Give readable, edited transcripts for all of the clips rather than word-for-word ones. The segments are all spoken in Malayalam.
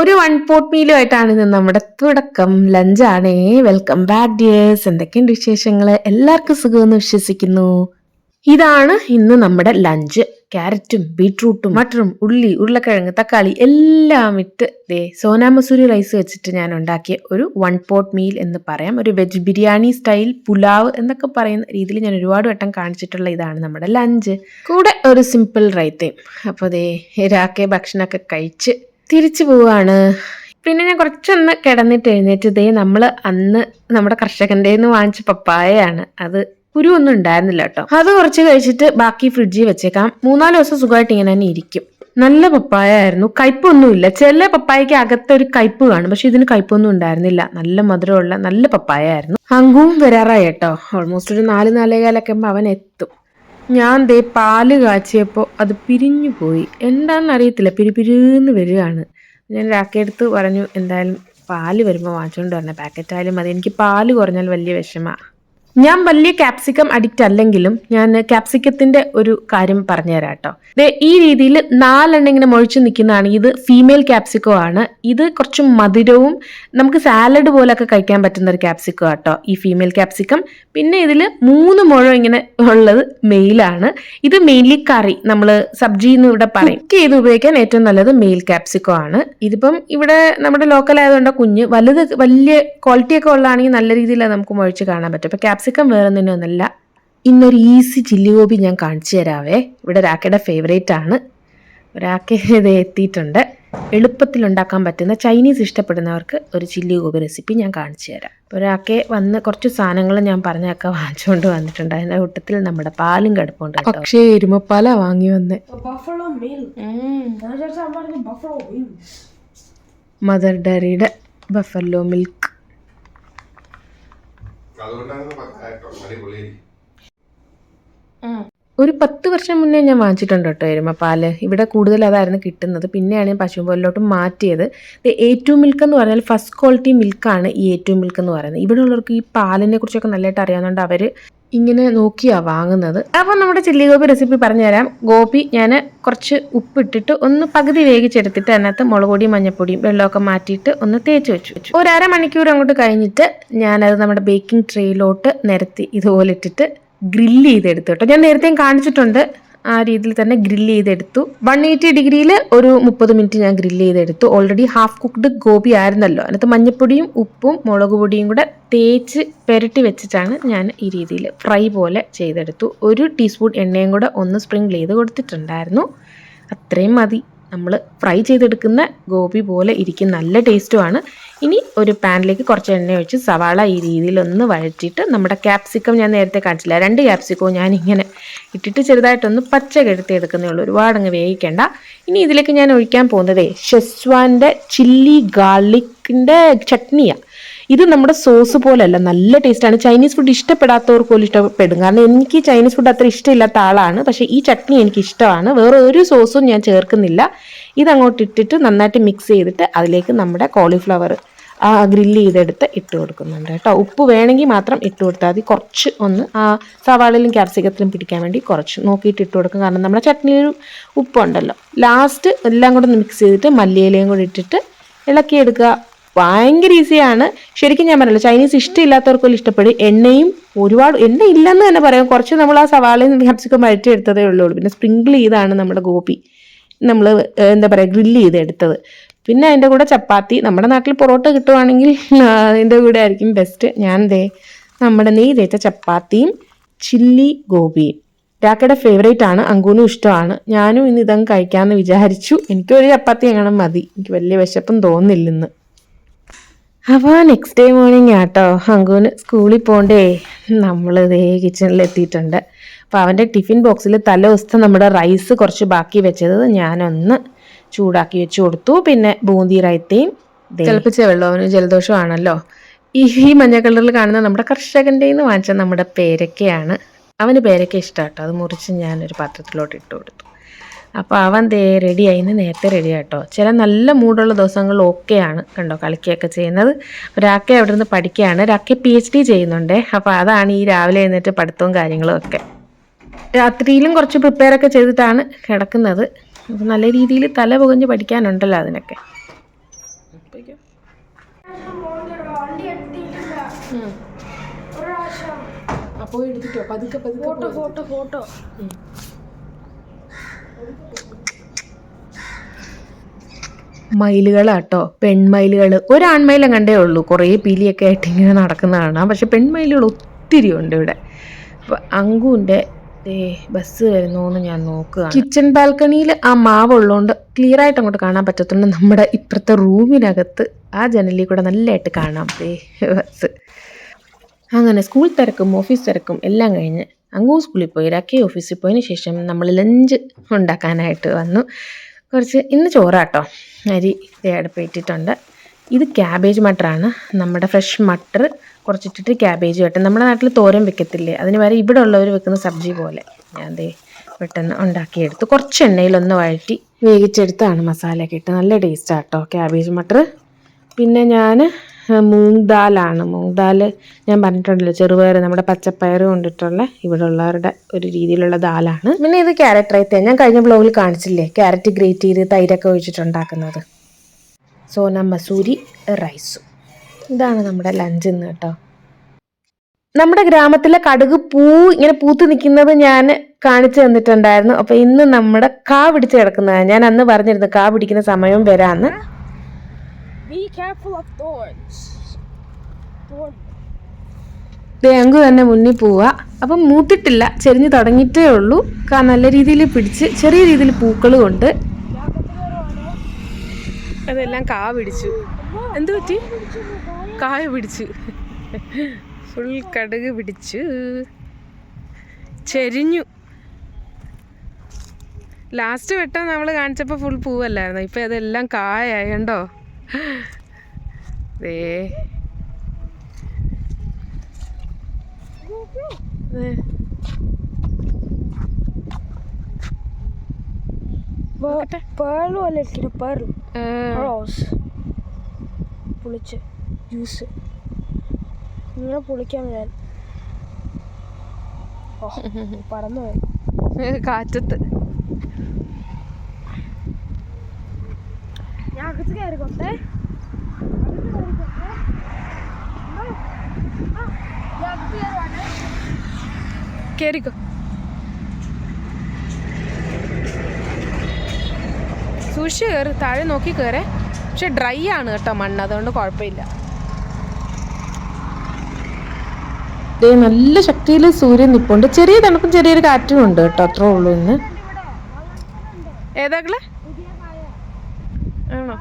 ഒരു 1 പോട്ട് മീലുമായിട്ടാണ് ഇന്ന് നമ്മുടെ തുടക്കം. ലഞ്ചാണേ. Welcome back dears. എന്തൊക്കെയുണ്ട് വിശേഷങ്ങൾ? എല്ലാവർക്കും സുഖമെന്ന് വിശ്വസിക്കുന്നു. ഇതാണ് ഇന്ന് നമ്മുടെ ലഞ്ച്. ക്യാരറ്റും ബീട്രൂട്ടും മട്ടറും ഉള്ളി ഉരുളക്കിഴങ്ങ് തക്കാളി എല്ലാം ഇട്ട് സോനാ മസൂരി റൈസ് വെച്ചിട്ട് ഞാൻ ഉണ്ടാക്കിയ ഒരു 1 പോട്ട് മീൽ എന്ന് പറയാം. ഒരു വെജ് ബിരിയാണി സ്റ്റൈൽ പുലാവ് എന്നൊക്കെ പറയുന്ന രീതിയിൽ ഞാൻ ഒരുപാട് വട്ടം കാണിച്ചിട്ടുള്ള ഇതാണ് നമ്മുടെ ലഞ്ച്. കൂടെ ഒരു സിമ്പിൾ റൈത്തയും. അപ്പോൾ രാക്കെ ഭക്ഷണമൊക്കെ കഴിച്ച് തിരിച്ചു പോവാണ്. പിന്നെ ഞാൻ കുറച്ചൊന്ന് കിടന്നിട്ട് എഴുന്നേറ്റ് നമ്മൾ അന്ന് നമ്മുടെ കർഷകൻ്റെ നിന്ന് വാങ്ങിച്ച പപ്പായയാണ്. അത് കുരുവൊന്നും ഉണ്ടായിരുന്നില്ല കേട്ടോ. അത് കുറച്ച് കഴിച്ചിട്ട് ബാക്കി ഫ്രിഡ്ജിൽ വെച്ചേക്കാം. 3-4 ദിവസം സുഖമായിട്ട് ഇങ്ങനെ തന്നെ ഇരിക്കും. നല്ല പപ്പായ ആയിരുന്നു. കയ്പൊന്നുമില്ല. ചില പപ്പായക്ക് അകത്തൊരു കയ്പ് കാണും, പക്ഷെ ഇതിന് കയ്പൊന്നും ഉണ്ടായിരുന്നില്ല. നല്ല മധുരമുള്ള നല്ല പപ്പായ ആയിരുന്നു. അങ്കുവും വരാറായി കേട്ടോ. ഓൾമോസ്റ്റ് ഒരു 4-4:15 ആകുമ്പോൾ അവൻ എത്തും. ഞാൻ പാല് കാച്ചിയപ്പോൾ അത് പിരിഞ്ഞു പോയി. എന്താണെന്ന് അറിയത്തില്ല, പിരിപിരിന്ന് വരികയാണ്. ഞാൻ രാക്കെടുത്ത് പറഞ്ഞു, എന്തായാലും പാല് വരുമ്പോൾ വാങ്ങിച്ചുകൊണ്ട് വരണേ, പാക്കറ്റായാലും മതി. എനിക്ക് പാല് കുറഞ്ഞാൽ വലിയ വിഷമമാണ്. ഞാൻ വലിയ ക്യാപ്സിക്കം അഡിക്റ്റ് അല്ലെങ്കിലും ഞാൻ ക്യാപ്സിക്കത്തിന്റെ ഒരു കാര്യം പറഞ്ഞുതരാം കേട്ടോ. ഈ രീതിയിൽ 4 ഇങ്ങനെ മുഴിച്ച് നിൽക്കുന്നതാണ്. ഇത് ഫീമെയിൽ ക്യാപ്സിക്കോ ആണ്. ഇത് കുറച്ച് മധുരവും നമുക്ക് സാലഡ് പോലൊക്കെ കഴിക്കാൻ പറ്റുന്ന ഒരു ക്യാപ്സിക്കോ കേട്ടോ ഈ ഫീമെയിൽ ക്യാപ്സിക്കം. പിന്നെ ഇതിൽ 3 മുഴം ഇങ്ങനെ ഉള്ളത് മെയിലാണ്. ഇത് മെയിൻലി കറി, നമ്മൾ സബ്ജി എന്ന് ഇവിടെ പറയും, കുക്ക് ചെയ്ത് ഉപയോഗിക്കാൻ ഏറ്റവും നല്ലത് മെയിൽ ക്യാപ്സിക്കോ ആണ്. ഇതിപ്പം ഇവിടെ നമ്മുടെ ലോക്കൽ ആയതുകൊണ്ട് കുഞ്ഞ്, വലുത് വലിയ ക്വാളിറ്റി ഒക്കെ ഉള്ളതാണെങ്കിൽ നല്ല രീതിയിൽ നമുക്ക് മുഴിച്ച് കാണാൻ പറ്റും. ഇപ്പൊ ക്യാപ്സിക്കം വേറെ ഒന്നല്ല. ഇന്നൊരു ഈസി ചില്ലി ഗോബി ഞാൻ കാണിച്ചു തരാവേ. ഇവിടെ രാക്കയുടെ ഫേവറേറ്റ് ആണ്. രാക്ക ഇത് എത്തിയിട്ടുണ്ട്. എളുപ്പത്തിൽ ഉണ്ടാക്കാൻ പറ്റുന്ന ചൈനീസ് ഇഷ്ടപ്പെടുന്നവർക്ക് ഒരു ചില്ലി ഗോബി റെസിപ്പി ഞാൻ കാണിച്ചു തരാം. അപ്പോൾ രാക്കെ വന്ന് കുറച്ച് സാധനങ്ങൾ ഞാൻ പറഞ്ഞൊക്കെ വാങ്ങിച്ചുകൊണ്ട് വന്നിട്ടുണ്ട്. അതിൻ്റെ കൂട്ടത്തിൽ നമ്മുടെ പാലും കിടപ്പുണ്ട്. പക്ഷേ എരുമപ്പാലാ വാങ്ങി വന്നേ. മദർ ഡയറിയുടെ ബഫല്ലോ മിൽക്ക്. ഒരു 10 വർഷം മുന്നേ ഞാൻ വാങ്ങിച്ചിട്ടുണ്ട് കേട്ടോ എരുമപ്പാല്. ഇവിടെ കൂടുതൽ അതായിരുന്നു കിട്ടുന്നത്. പിന്നെയാണ് ഞാൻ പശുപാലിലോട്ട് മാറ്റിയത്. A2 മിൽക്ക് എന്ന് പറഞ്ഞാൽ ഫസ്റ്റ് ക്വാളിറ്റി മിൽക്കാണ് ഈ A2 മിൽക്ക് എന്ന് പറയുന്നത്. ഇവിടെ ഉള്ളവർക്ക് ഈ പാലിനെ കുറിച്ചൊക്കെ നല്ലതായിട്ട് അറിയാവുന്നതുകൊണ്ട് അവർ ഇങ്ങനെ നോക്കിയാണ് വാങ്ങുന്നത്. അപ്പോൾ നമ്മുടെ ചില്ലി ഗോബി റെസിപ്പി പറഞ്ഞുതരാം. ഗോബി ഞാൻ കുറച്ച് ഉപ്പിട്ടിട്ട് ഒന്ന് പകുതി വേവിച്ചെടുത്തിട്ട് അതിനകത്ത് മുളക് പൊടിയും മഞ്ഞപ്പൊടിയും വെള്ളമൊക്കെ മാറ്റിയിട്ട് ഒന്ന് തേച്ച് വെച്ചു. ഒരു അരമണിക്കൂർ അങ്ങോട്ട് കഴിഞ്ഞിട്ട് ഞാനത് നമ്മുടെ ബേക്കിംഗ് ട്രേയിലോട്ട് നിരത്തി ഇതുപോലെ ഇട്ടിട്ട് ഗ്രില്ല് ചെയ്തെടുത്തു കേട്ടോ. ഞാൻ നേരത്തെയും കാണിച്ചിട്ടുണ്ട്. ആ രീതിയിൽ തന്നെ ഗ്രില്ല് ചെയ്തെടുത്തു. 180 ഡിഗ്രിയിൽ ഒരു 30 മിനിറ്റ് ഞാൻ ഗ്രില്ല് ചെയ്തെടുത്തു. ഓൾറെഡി ഹാഫ് കുക്ക്ഡ് ഗോബി ആയിരുന്നല്ലോ. അതിനകത്ത് മഞ്ഞപ്പൊടിയും ഉപ്പും മുളക് പൊടിയും കൂടെ തേച്ച് പുരട്ടി വെച്ചിട്ടാണ് ഞാൻ ഈ രീതിയിൽ ഫ്രൈ പോലെ ചെയ്തെടുത്തു. 1 ടീസ്പൂൺ എണ്ണയും കൂടെ ഒന്ന് സ്പ്രിങ്കിൾ ചെയ്ത് കൊടുത്തിട്ടുണ്ടായിരുന്നു. അത്രയും മതി. നമ്മൾ ഫ്രൈ ചെയ്തെടുക്കുന്ന ഗോബി പോലെ ഇരിക്കും. നല്ല ടേസ്റ്റുമാണ്. ഇനി ഒരു പാനിലേക്ക് കുറച്ച് എണ്ണ ഒഴിച്ച് സവാള ഈ രീതിയിൽ ഒന്ന് വഴറ്റിയിട്ട് നമ്മുടെ ക്യാപ്സിക്കം ഞാൻ നേരത്തെ കാണിച്ചില്ല, 2 ക്യാപ്സിക്കവും ഞാനിങ്ങനെ ഇട്ടിട്ട് ചെറുതായിട്ടൊന്ന് പച്ച കെടുത്തി എടുക്കുന്നേ ഉള്ളൂ. ഒരുപാട് അങ്ങ് വേവിക്കേണ്ട. ഇനി ഇതിലേക്ക് ഞാൻ ഒഴിക്കാൻ പോകുന്നത് ഷെസ്വാൻ്റെ ചില്ലി ഗാർലിക്കിൻ്റെ ചട്നിയാണ്. ഇത് നമ്മുടെ സോസ് പോലെയല്ല, നല്ല ടേസ്റ്റാണ്. ചൈനീസ് ഫുഡ് ഇഷ്ടപ്പെടാത്തവർക്ക് പോലും ഇഷ്ടപ്പെടും. കാരണം എനിക്ക് ചൈനീസ് ഫുഡ് അത്ര ഇഷ്ടമില്ലാത്ത ആളാണ്. പക്ഷേ ഈ ചട്നി എനിക്ക് ഇഷ്ടമാണ്. വേറെ ഒരു സോസും ഞാൻ ചേർക്കുന്നില്ല. ഇതങ്ങോട്ട് ഇട്ടിട്ട് നന്നായിട്ട് മിക്സ് ചെയ്തിട്ട് അതിലേക്ക് നമ്മുടെ കോളിഫ്ലവർ ആ ഗ്രില്ല് ചെയ്തെടുത്ത് ഇട്ട് കൊടുക്കുന്നുണ്ട് കേട്ടോ. ഉപ്പ് വേണമെങ്കിൽ മാത്രം ഇട്ട് കൊടുത്താൽ മതി. കുറച്ച് ഒന്ന് ആ സവാളയിലും ക്യാപ്സിക്കത്തിലും പിടിക്കാൻ വേണ്ടി കുറച്ച് നോക്കിയിട്ട് ഇട്ട് കൊടുക്കും. കാരണം നമ്മുടെ ചട്നിയിൽ ഉപ്പുണ്ടല്ലോ. ലാസ്റ്റ് എല്ലാം കൂടെ ഒന്ന് മിക്സ് ചെയ്തിട്ട് മല്ലിയിലയും കൂടി ഇട്ടിട്ട് ഇളക്കിയെടുക്കുക. ഭയങ്കര ഈസിയാണ്. ശരിക്കും ഞാൻ പറഞ്ഞല്ലോ, ചൈനീസ് ഇഷ്ടമില്ലാത്തവർക്കൊന്നും ഇഷ്ടപ്പെടും. എണ്ണയും ഒരുപാട് എണ്ണ ഇല്ലെന്ന് തന്നെ പറയാം. കുറച്ച് നമ്മൾ ആ സവാളയും ക്യാപ്സിക്കം വഴറ്റിയെടുത്തതേ ഉള്ളൂ. പിന്നെ സ്പ്രിങ്കിൾ ചെയ്താണ് നമ്മുടെ ഗോപി നമ്മൾ എന്താ പറയുക ഗ്രില്ല് ചെയ്തെടുത്തത്. പിന്നെ അതിൻ്റെ കൂടെ ചപ്പാത്തി, നമ്മുടെ നാട്ടിൽ പൊറോട്ട കിട്ടുവാണെങ്കിൽ അതിൻ്റെ കൂടെ ആയിരിക്കും ബെസ്റ്റ്. ഞാൻ നമ്മുടെ നെയ്യ് തേച്ച ചപ്പാത്തിയും ചില്ലി ഗോപിയും രാക്കയുടെ ഫേവറേറ്റ് ആണ്. അങ്കൂനും ഇഷ്ടമാണ്. ഞാനും ഇന്ന് ഇതങ്ങ് കഴിക്കാമെന്ന് വിചാരിച്ചു. എനിക്കൊരു ചപ്പാത്തി എങ്ങനെ മതി. എനിക്ക് വലിയ വിശപ്പും തോന്നില്ലെന്ന്. അപ്പോൾ നെക്സ്റ്റ് ഡേ മോർണിംഗ് ആട്ടോ. അങ്കൂന് സ്കൂളിൽ പോകണ്ടേ. നമ്മൾ കിച്ചണിൽ എത്തിയിട്ടുണ്ട്. അപ്പോൾ അവൻ്റെ ടിഫിൻ ബോക്സിൽ തലേ ദിവസത്തെ നമ്മുടെ റൈസ് കുറച്ച് ബാക്കി വെച്ചത് ഞാനൊന്ന് ചൂടാക്കി വെച്ച് കൊടുത്തു. പിന്നെ ബൂന്തി റൈത്തയും തിളപ്പിച്ച വെള്ളം. അവന് ജലദോഷമാണല്ലോ. ഈ മഞ്ഞ കളറിൽ കാണുന്ന നമ്മുടെ കർഷകൻ്റെ നിന്ന് വാങ്ങിച്ച നമ്മുടെ പേരക്കയാണ്. അവന് പേരക്ക ഇഷ്ടം കേട്ടോ. അത് മുറിച്ച് ഞാനൊരു പാത്രത്തിലോട്ട് ഇട്ട് കൊടുത്തു. അപ്പോൾ അവൻ റെഡിയായി. നേരത്തെ റെഡി ആട്ടോ. ചില നല്ല മൂടുള്ള ദിവസങ്ങളിൽ ഓക്കെയാണ് കണ്ടോ കളിക്കുകയൊക്കെ ചെയ്യുന്നത്. രാക്കെ അവിടെ നിന്ന് പഠിക്കുകയാണ്. രാക്കെ PhD ചെയ്യുന്നുണ്ട്. അപ്പോൾ അതാണ് ഈ രാവിലെ എഴുന്നേറ്റ് പഠിത്തവും കാര്യങ്ങളും ഒക്കെ. രാത്രിയിലും കുറച്ച് പ്രിപ്പയർ ഒക്കെ ചെയ്തിട്ടാണ് കിടക്കുന്നത്. അപ്പോൾ നല്ല രീതിയിൽ തല പുകഞ്ഞ് പഠിക്കാനുണ്ടല്ലോ അതിനൊക്കെ. അപ്പോൾ എടുത്തിട്ടോ പതുക്കെ ഫോട്ടോ ഫോട്ടോ ഫോട്ടോ. മയിലുകളാട്ടോ, പെൺമയിലുകൾ. ഒരാൺമയിലും കണ്ടേ ഉള്ളൂ, കുറേ പീലിയൊക്കെ ആയിട്ട് ഇങ്ങനെ നടക്കുന്ന കാണാം. പക്ഷെ പെൺമയിലുകൾ ഒത്തിരി ഉണ്ട് ഇവിടെ. അപ്പോൾ അങ്കുവിൻ്റെ ബസ് വരുന്നോന്ന് ഞാൻ നോക്കുകയാണ്. കിച്ചൺ ബാൽക്കണിയിൽ ആ മാവുള്ളതുകൊണ്ട് ക്ലിയർ ആയിട്ട് അങ്ങോട്ട് കാണാൻ പറ്റത്തുള്ളൂ. നമ്മുടെ ഇപ്പുറത്തെ റൂമിനകത്ത് ആ ജനലിൽ കൂടെ നല്ലതായിട്ട് കാണാം ബസ്. അങ്ങനെ സ്കൂൾ തിരക്കും ഓഫീസ് തിരക്കും എല്ലാം കഴിഞ്ഞ് അങ്കുവും സ്കൂളിൽ പോയി, രാഖി ഓഫീസിൽ പോയതിന് ശേഷം നമ്മൾ ലഞ്ച് ഉണ്ടാക്കാനായിട്ട് വന്നു. കുറച്ച് ഇന്ന് ചോറാട്ടോ, അരി അടുപ്പിട്ടിട്ടുണ്ട്. ഇത് ക്യാബേജ് മട്ടറാണ്, നമ്മുടെ ഫ്രഷ് മട്ടർ കുറച്ചിട്ടിട്ട് ക്യാബേജ് വെട്ടും. നമ്മുടെ നാട്ടിൽ തോരൻ വെക്കത്തില്ലേ, അതിന് വരെ ഇവിടെ ഉള്ളവർ വെക്കുന്ന സബ്ജി പോലെ ഞാൻ പെട്ടെന്ന് ഉണ്ടാക്കിയെടുത്ത് കുറച്ച് എണ്ണയിലൊന്ന് വഴറ്റി വേവിച്ചെടുത്താണ് മസാലയൊക്കെ ഇട്ട്. നല്ല ടേസ്റ്റാട്ടോ ക്യാബേജ് മട്ടർ. പിന്നെ ഞാൻ മൂങ് ദാലാണ്, മൂങ് ദാൽ ഞാൻ പറഞ്ഞിട്ടുണ്ടല്ലോ, ചെറുപയർ നമ്മുടെ പച്ചപ്പയർ കൊണ്ടിട്ടുള്ള ഇവിടെ ഉള്ളവരുടെ ഒരു രീതിയിലുള്ള ദാലാണ്. പിന്നെ ഇത് ക്യാരറ്റ് റൈത്ത, ഞാൻ കഴിഞ്ഞ ബ്ലോഗിൽ കാണിച്ചില്ലേ, ക്യാരറ്റ് ഗ്രേറ്റ് ചെയ്ത് തൈരൊക്കെ ഒഴിച്ചിട്ടുണ്ടാക്കുന്നത്. സോന മസൂരി റൈസും. ഇതാണ് നമ്മുടെ ലഞ്ച് ഇന്ന് കേട്ടോ. നമ്മുടെ ഗ്രാമത്തിലെ കടുക് ഇങ്ങനെ പൂത്ത് നിൽക്കുന്നത് ഞാൻ കാണിച്ചു തന്നിട്ടുണ്ടായിരുന്നു. അപ്പോൾ ഇന്ന് നമ്മുടെ കാ പിടിച്ച് കിടക്കുന്നതാണ്. ഞാൻ അന്ന് പറഞ്ഞിരുന്നു കാ പിടിക്കുന്ന സമയം വരാന്ന്. അങ്കു തന്നെ മുന്നിൽ പോവാ. അപ്പം മൂത്തിട്ടില്ല, ചെരിഞ്ഞ് തുടങ്ങിയിട്ടേ ഉള്ളൂ. നല്ല രീതിയിൽ പിടിച്ച് ചെറിയ രീതിയിൽ പൂക്കളും ഉണ്ട്. അതെല്ലാം കാ പിടിച്ചു. എന്ത് പറ്റി? കായ പിടിച്ചു, ഫുൾ കടുക് പിടിച്ചു, ചെരിഞ്ഞു. ലാസ്റ്റ് വെട്ടം നമ്മൾ കാണിച്ചപ്പോൾ ഫുൾ പൂവല്ലായിരുന്നു, ഇപ്പം അതെല്ലാം കായായി കണ്ടോ. പുളിച്ച് ജ്യൂസ് ഇങ്ങനെ പൊളിക്കാൻ ഞാൻ പറന്നു പോയി കാറ്റത്ത്. ഞാൻ അകത്ത് കയറിക്കോട്ടെ. കേറിക്കോ. സൂക്ഷിച്ച് കയറി, താഴെ നോക്കി കയറേ. പക്ഷെ ഡ്രൈ ആണ് കേട്ടോ മണ്ണ്, അതുകൊണ്ട് കുഴപ്പമില്ല. നല്ല ശക്തിയിൽ സൂര്യൻ നിൽപ്പുണ്ട്, ചെറിയ തണുപ്പും ചെറിയൊരു കാറ്റും ഉണ്ട് കേട്ടോ, അത്രേ ഉള്ളൂ ഇന്ന്. ഏതാക്കളെ ആണോ?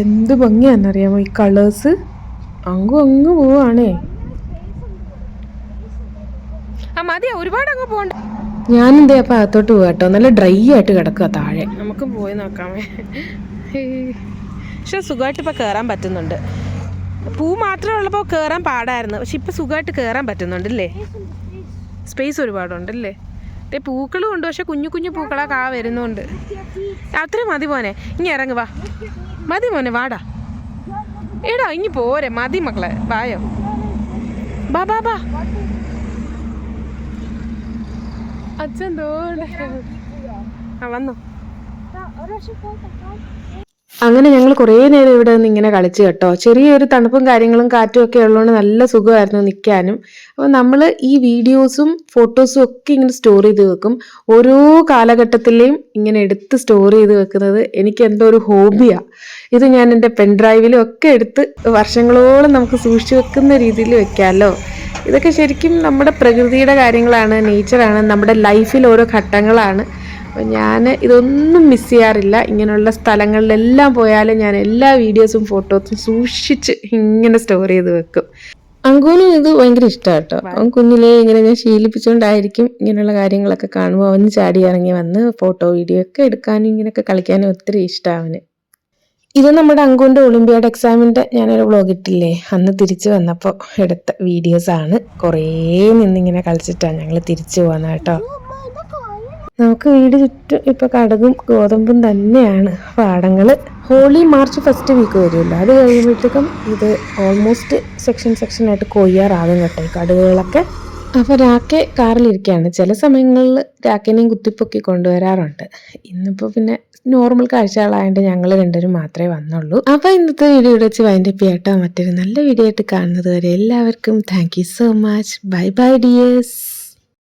എന്ത് ഭംഗിയാണെന്നറിയാമോ ഈ കളേഴ്സ്. അങ്ങ് പോവാണേ. ആ മതിയാ, ഒരുപാട് അങ്ങ് പോകണ്ട. ഞാനെന്തേ അപ്പം അകത്തോട്ട് പോവാ കേട്ടോ. നല്ല ഡ്രൈ ആയിട്ട് കിടക്കുക താഴെ. നമുക്കും പോയി നോക്കാമേ. പക്ഷെ സുഖമായിട്ട് ഇപ്പം കയറാൻ പറ്റുന്നുണ്ട്. പൂ മാത്രമേ ഉള്ളപ്പോൾ കയറാൻ പാടായിരുന്നു, പക്ഷെ ഇപ്പം സുഖമായിട്ട് കയറാൻ പറ്റുന്നുണ്ടല്ലേ. സ്പേസ് ഒരുപാടുണ്ടല്ലേ. പൂക്കളും ഉണ്ട്, പക്ഷെ കുഞ്ഞു കുഞ്ഞു പൂക്കളൊക്കെ വരുന്നുണ്ട്. അത്രയും മതി മോനെ, ഇനി ഇറങ്ങി വാ. മതി മോനെ, വാടാ. എടാ ഇനി പോരെ, മതി മക്കളെ, വായോ. ബാ ബാ ബാ. അച്ഛൻ വന്നോ. അങ്ങനെ ഞങ്ങൾ കുറേ നേരം ഇവിടെ നിന്ന് ഇങ്ങനെ കളിച്ചു കേട്ടോ. ചെറിയൊരു തണുപ്പും കാര്യങ്ങളും കാറ്റും ഒക്കെ ഉള്ളതുകൊണ്ട് നല്ല സുഖമായിരുന്നു നിൽക്കാനും. അപ്പോൾ നമ്മൾ ഈ വീഡിയോസും ഫോട്ടോസും ഒക്കെ ഇങ്ങനെ സ്റ്റോർ ചെയ്ത് വെക്കും. ഓരോ കാലഘട്ടത്തിലെയും ഇങ്ങനെ എടുത്ത് സ്റ്റോർ ചെയ്ത് വെക്കുന്നത് എനിക്ക് എന്തോ ഒരു ഹോബിയാണ്. ഇത് ഞാൻ എൻ്റെ പെൻഡ്രൈവിലും ഒക്കെ എടുത്ത് വർഷങ്ങളോളം നമുക്ക് സൂക്ഷിച്ചു വെക്കുന്ന രീതിയിൽ വെക്കാമല്ലോ. ഇതൊക്കെ ശരിക്കും നമ്മുടെ പ്രകൃതിയുടെ കാര്യങ്ങളാണ്, നേച്ചറാണ്, നമ്മുടെ ലൈഫിൽ ഓരോ ഘട്ടങ്ങളാണ്. അപ്പോൾ ഞാൻ ഇതൊന്നും മിസ് ചെയ്യാറില്ല. ഇങ്ങനെയുള്ള സ്ഥലങ്ങളിലെല്ലാം പോയാലും ഞാൻ എല്ലാ വീഡിയോസും ഫോട്ടോസും സൂക്ഷിച്ച് ഇങ്ങനെ സ്റ്റോർ ചെയ്ത് വെക്കും. അങ്കുവിനും ഇത് ഭയങ്കര ഇഷ്ടമാണ് കേട്ടോ. അവൻ കുഞ്ഞിലേ ഇങ്ങനെ ഞാൻ ശീലിപ്പിച്ചുകൊണ്ടായിരിക്കും ഇങ്ങനെയുള്ള കാര്യങ്ങളൊക്കെ കാണുമ്പോൾ അവന് ചാടി ഇറങ്ങി വന്ന് ഫോട്ടോ വീഡിയോ ഒക്കെ എടുക്കാനും ഇങ്ങനെയൊക്കെ കളിക്കാനും ഒത്തിരി ഇഷ്ടമാണ് അവന്. ഇത് നമ്മുടെ അങ്കുവിൻ്റെ ഒളിമ്പിയാഡ് എക്സാമിൻ്റെ ഞാനൊരു വ്ളോഗ് ഇട്ടില്ലേ, അന്ന് തിരിച്ചു വന്നപ്പോൾ എടുത്ത വീഡിയോസാണ്. കുറേ നിന്നിങ്ങനെ കളിച്ചിട്ടാണ് ഞങ്ങൾ തിരിച്ചു പോകുന്നത് കേട്ടോ. നമുക്ക് വീട് ചുറ്റും ഇപ്പോൾ കടുകും ഗോതമ്പും തന്നെയാണ് പാടങ്ങൾ. ഹോളി മാർച്ച് ഫസ്റ്റ് വീക്ക് വരുമല്ലോ, അത് കഴിയുമ്പോഴത്തേക്കും ഇത് ഓൾമോസ്റ്റ് സെക്ഷനായിട്ട് കൊയ്യാറാകും കേട്ടോ ഈ കടുകുകളൊക്കെ. അപ്പോൾ രാക്കെ കാറിലിരിക്കുകയാണ്. ചില സമയങ്ങളിൽ രാക്കേനെയും കുത്തിപ്പൊക്കി കൊണ്ടുവരാറുണ്ട്. ഇന്നിപ്പോൾ പിന്നെ നോർമൽ കാഴ്ചകളായതുകൊണ്ട് ഞങ്ങൾ രണ്ടുപേരും മാത്രമേ വന്നുള്ളൂ. അപ്പോൾ ഇന്നത്തെ വീഡിയോ ഇവിടെ വെച്ച് വൈൻഡപ്പ് ചെയ്യാട്ടോ. മറ്റൊരു നല്ല വീഡിയോ ആയിട്ട് കാണുന്നത് വരെ എല്ലാവർക്കും thank you so much. Bye bye dears.